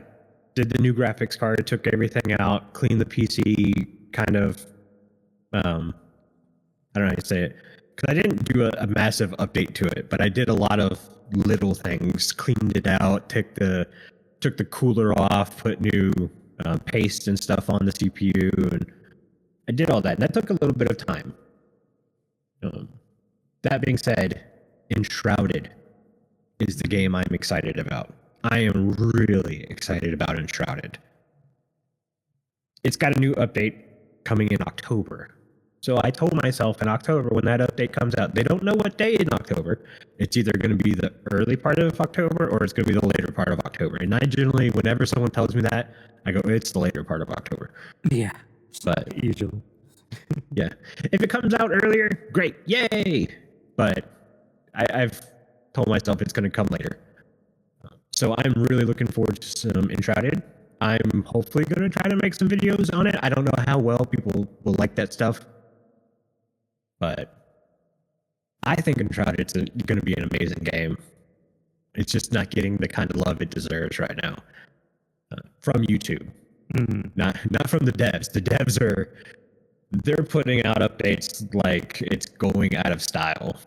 did the new graphics card, took everything out, cleaned the PC, kind of. I don't know how to say it, because I didn't do a massive update to it, but I did a lot of little things. Cleaned it out, took the cooler off, put new paste and stuff on the CPU, and I did all that. And that took a little bit of time. That being said, Enshrouded is the game I'm excited about. I am really excited about Enshrouded. It's got a new update coming in October. So I told myself in October, when that update comes out, they don't know what day in October. It's either going to be the early part of October or it's going to be the later part of October. And I generally, whenever someone tells me that, I go, it's the later part of October. Yeah. But usually. yeah. If it comes out earlier, great. Yay. But I've told myself it's going to come later. So I'm really looking forward to some Enshrouded. I'm hopefully going to try to make some videos on it. I don't know how well people will like that stuff. But I think Enshrouded is going to be an amazing game. It's just not getting the kind of love it deserves right now from YouTube. Mm-hmm. Not from the devs. The devs they're putting out updates like it's going out of style.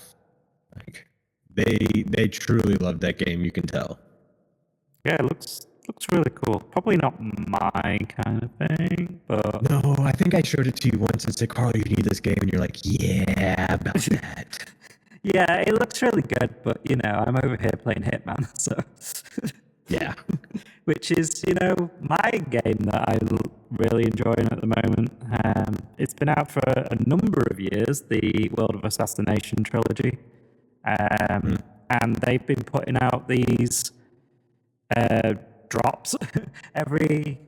Like they truly love that game. You can tell. Yeah, it looks really cool. Probably not my kind of thing, but no, I think I showed it to you once and said, Carl, you need this game, and you're like, yeah, about that. Yeah, it looks really good, but I'm over here playing Hitman, so yeah, which is my game that I'm really enjoying at the moment. It's been out for a number of years, the World of Assassination trilogy, and they've been putting out these drops every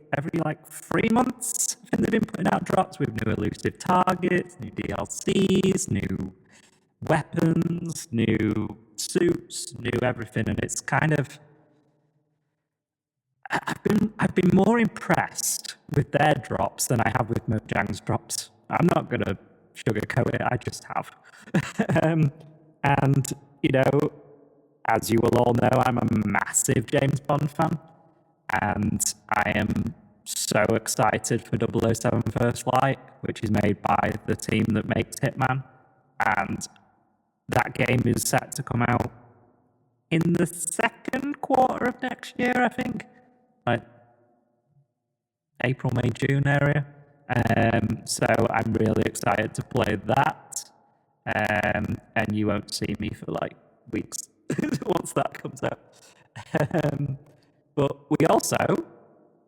like 3 months. I think they've been putting out drops with new elusive targets, new DLCs, new weapons, new suits, new everything, and it's kind of I've been more impressed with their drops than I have with Mojang's drops. I'm not gonna sugarcoat it, I just have. And as you will all know, I'm a massive James Bond fan, and I am so excited for 007 First Light, which is made by the team that makes Hitman, and that game is set to come out in the second quarter of next year, I think, like April, May, June area. So I'm really excited to play that, and you won't see me for like weeks once that comes out. But we also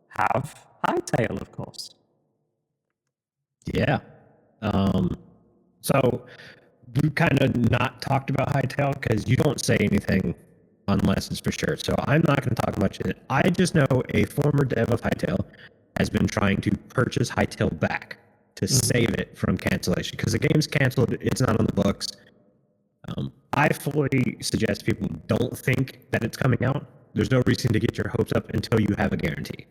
have Hytale, of course. Yeah. So we kind of not talked about Hytale because you don't say anything unless it's for sure. So I'm not going to talk much in it. I just know a former dev of Hytale has been trying to purchase Hytale back to save it from cancellation because the game's canceled. It's not on the books. I fully suggest people don't think that it's coming out. There's no reason to get your hopes up until you have a guarantee.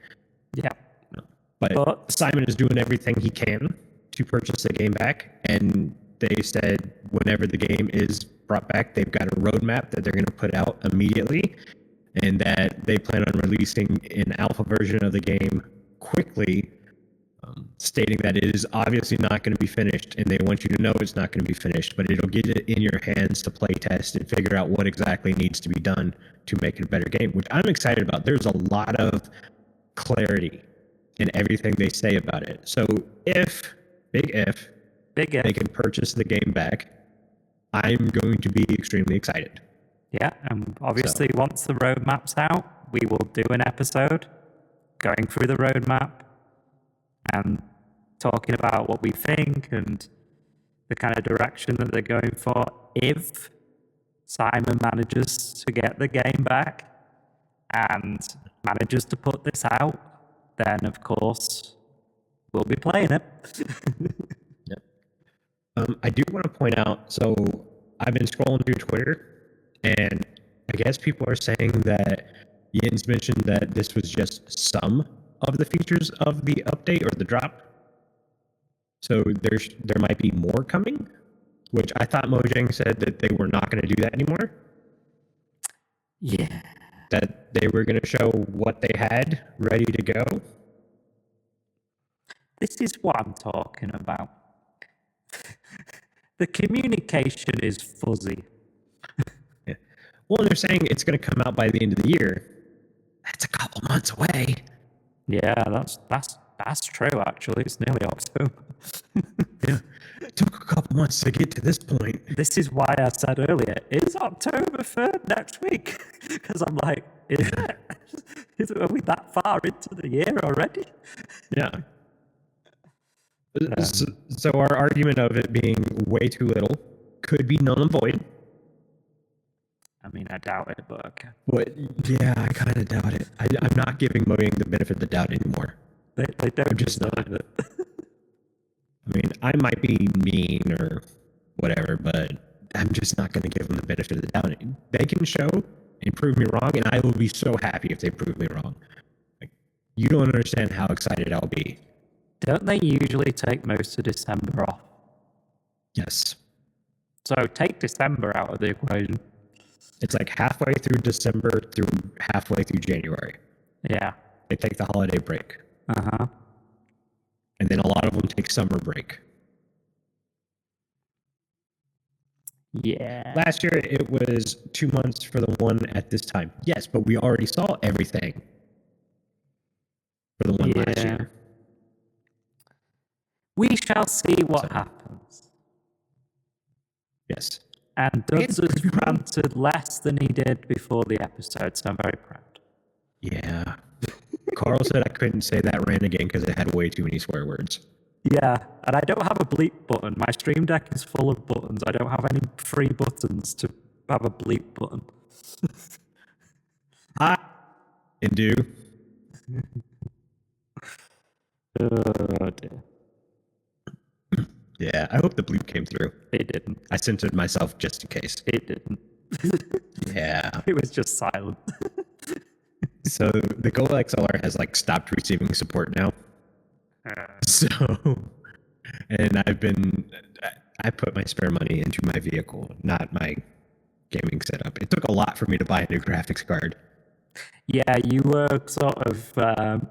Yeah. But Simon is doing everything he can to purchase the game back, and they said whenever the game is brought back, they've got a roadmap that they're going to put out immediately, and that they plan on releasing an alpha version of the game quickly, stating that it is obviously not going to be finished, and they want you to know it's not going to be finished, but it'll get it in your hands to play test and figure out what exactly needs to be done to make it a better game, which I'm excited about. There's a lot of clarity in everything they say about it. So if they can purchase the game back, I'm going to be extremely excited. Yeah, and obviously once the roadmap's out, we will do an episode going through the roadmap and talking about what we think and the kind of direction that they're going for. If Simon manages to get the game back and manages to put this out, then of course we'll be playing it. Yep. I do want to point out, so I've been scrolling through Twitter, and I guess people are saying that Jens mentioned that this was just some of the features of the update or the drop. So there might be more coming, which I thought Mojang said that they were not going to do that anymore. Yeah. That they were going to show what they had ready to go. This is what I'm talking about. The communication is fuzzy. Yeah. Well, they're saying it's going to come out by the end of the year. That's a couple months away. Yeah, that's true, actually. It's nearly October. Yeah. It took a couple months to get to this point. This is why I said earlier, is October 3rd next week? Because I'm like, is it? Are we that far into the year already? Yeah. So our argument of it being way too little could be null and void. I mean, I doubt it, but okay. But yeah, I kind of doubt it. I'm not giving Mojang the benefit of the doubt anymore. They don't I'm just not. it. I mean, I might be mean or whatever, but I'm just not going to give them the benefit of the doubt. They can show and prove me wrong, and I will be so happy if they prove me wrong. Like, you don't understand how excited I'll be. Don't they usually take most of December off? Yes. So take December out of the equation. It's like halfway through December through halfway through January. Yeah. They take the holiday break. Uh-huh. And then a lot of them take summer break. Yeah. Last year, it was 2 months for the one at this time. Yes, but we already saw everything for the one last year. We shall see what happens. Yes. And Duds has ranted less than he did before the episode, so I'm very proud. Yeah. Carl said I couldn't say that rant again because it had way too many swear words. Yeah, and I don't have a bleep button. My Stream Deck is full of buttons. I don't have any free buttons to have a bleep button. And do. Oh dear. Yeah, I hope the bleep came through. It didn't. I censored myself just in case. It didn't. Yeah. It was just silent. So the Go XLR has like stopped receiving support now. So, and I put my spare money into my vehicle, not my gaming setup. It took a lot for me to buy a new graphics card. Yeah, you were sort of,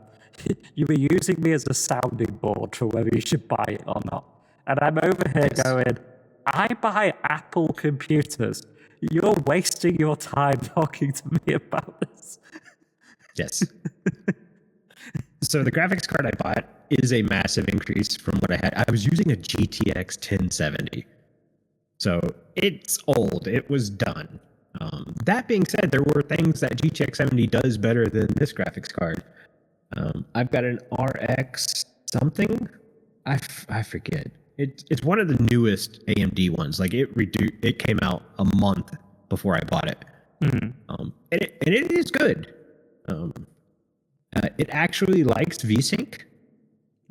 you were using me as a sounding board for whether you should buy it or not. And I'm over here going, I buy Apple computers. You're wasting your time talking to me about this. Yes. So the graphics card I bought is a massive increase from what I had. I was using a GTX 1070. So it's old. It was done. That being said, there were things that GTX 70 does better than this graphics card. I've got an RX something. I forget. It's one of the newest AMD ones. Like it came out a month before I bought it. Mm-hmm. And it is good. It actually likes VSync.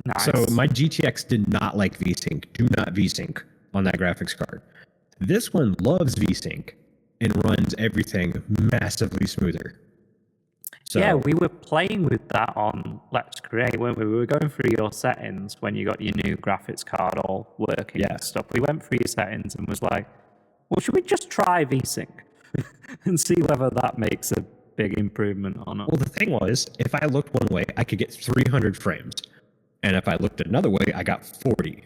Nice. So my GTX did not like VSync. Do not VSync on that graphics card. This one loves VSync and runs everything massively smoother. So, yeah, we were playing with that on Let's Create, weren't we? We were going through your settings when you got your new graphics card all working and stuff. We went through your settings and was like, well, should we just try VSync and see whether that makes a big improvement or not? Well, the thing was, if I looked one way, I could get 300 frames. And if I looked another way, I got 40.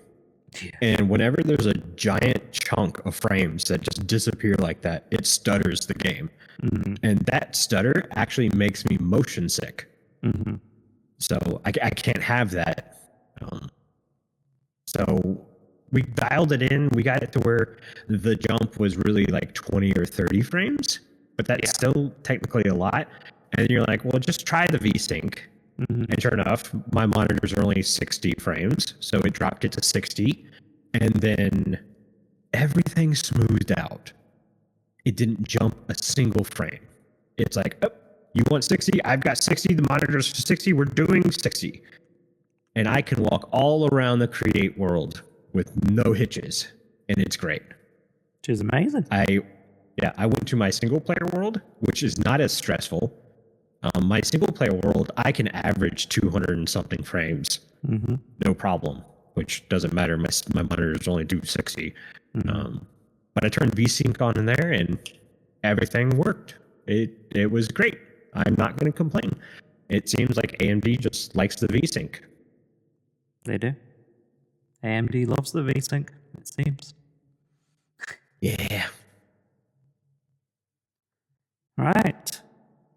Yeah. And whenever there's a giant chunk of frames that just disappear like that, it stutters the game. Mm-hmm. And that stutter actually makes me motion sick. Mm-hmm. So I can't have that. So we dialed it in. We got it to where the jump was really like 20 or 30 frames, but that's still technically a lot. And you're like, well, just try the VSync. Mm-hmm. And sure enough, my monitors are only 60 frames, so it dropped it to 60, and then everything smoothed out. It didn't jump a single frame. It's like, oh, you want 60? I've got 60. The monitors are 60. We're doing 60. And I can walk all around the Create world with no hitches, and it's great. Which is amazing. I went to my single player world, which is not as stressful. My single player world, I can average 200 and something frames, no problem. Which doesn't matter. My monitors only do 60. But I turned VSync on in there, and everything worked. It was great. I'm not going to complain. It seems like AMD just likes the VSync. They do. AMD loves the VSync, it seems. Yeah. Right.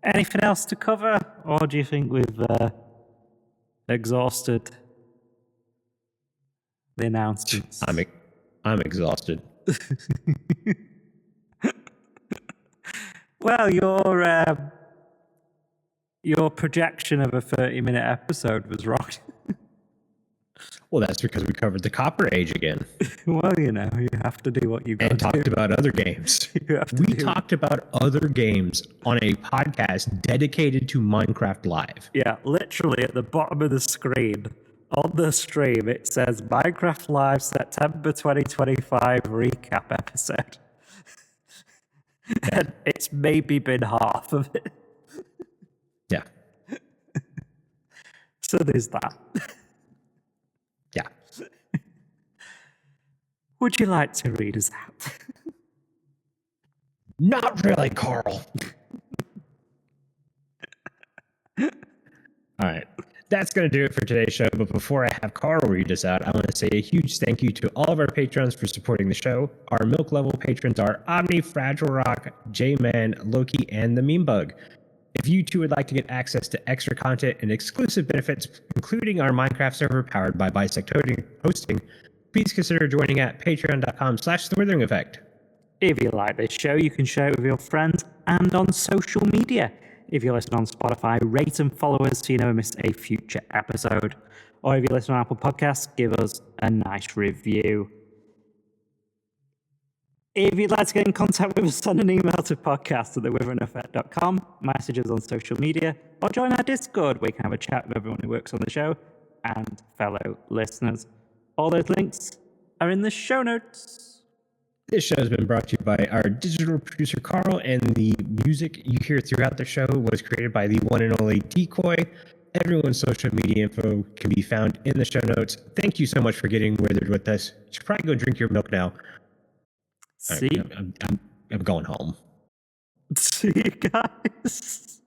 Anything else to cover, or do you think we've exhausted the announcements? I'm exhausted. Well, your projection of a 30-minute episode was wrong. Well, that's because we covered the Copper Age again. Well, you have to do what you got to and do. talked about other games. We talked about other games on a podcast dedicated to Minecraft Live. Yeah, literally at the bottom of the screen, on the stream, it says Minecraft Live September 2025 recap episode. And it's maybe been half of it. Yeah. So there's that. Yeah. Would you like to read us out? Not really, Carl. All right. That's going to do it for today's show. But before I have Carl read us out, I want to say a huge thank you to all of our patrons for supporting the show. Our milk level patrons are Aubni, FragileRock, Jman, Loki, and the Meme Bug. If you too would like to get access to extra content and exclusive benefits, including our Minecraft server powered by Bisect Hosting, please consider joining at patreon.com/The Withering Effect. If you like this show, you can share it with your friends and on social media. If you listen on Spotify, rate and follow us so you never miss a future episode. Or if you listen on Apple Podcasts, give us a nice review. If you'd like to get in contact with us, send an email to podcast@thewitheringeffect.com, message us on social media, or join our Discord where you can have a chat with everyone who works on the show and fellow listeners. All those links are in the show notes. This show has been brought to you by our digital producer, Carl, and the music you hear throughout the show was created by the one and only Decoy. Everyone's social media info can be found in the show notes. Thank you so much for getting withered with us. You should probably go drink your milk now. See? I'm going home. See you guys.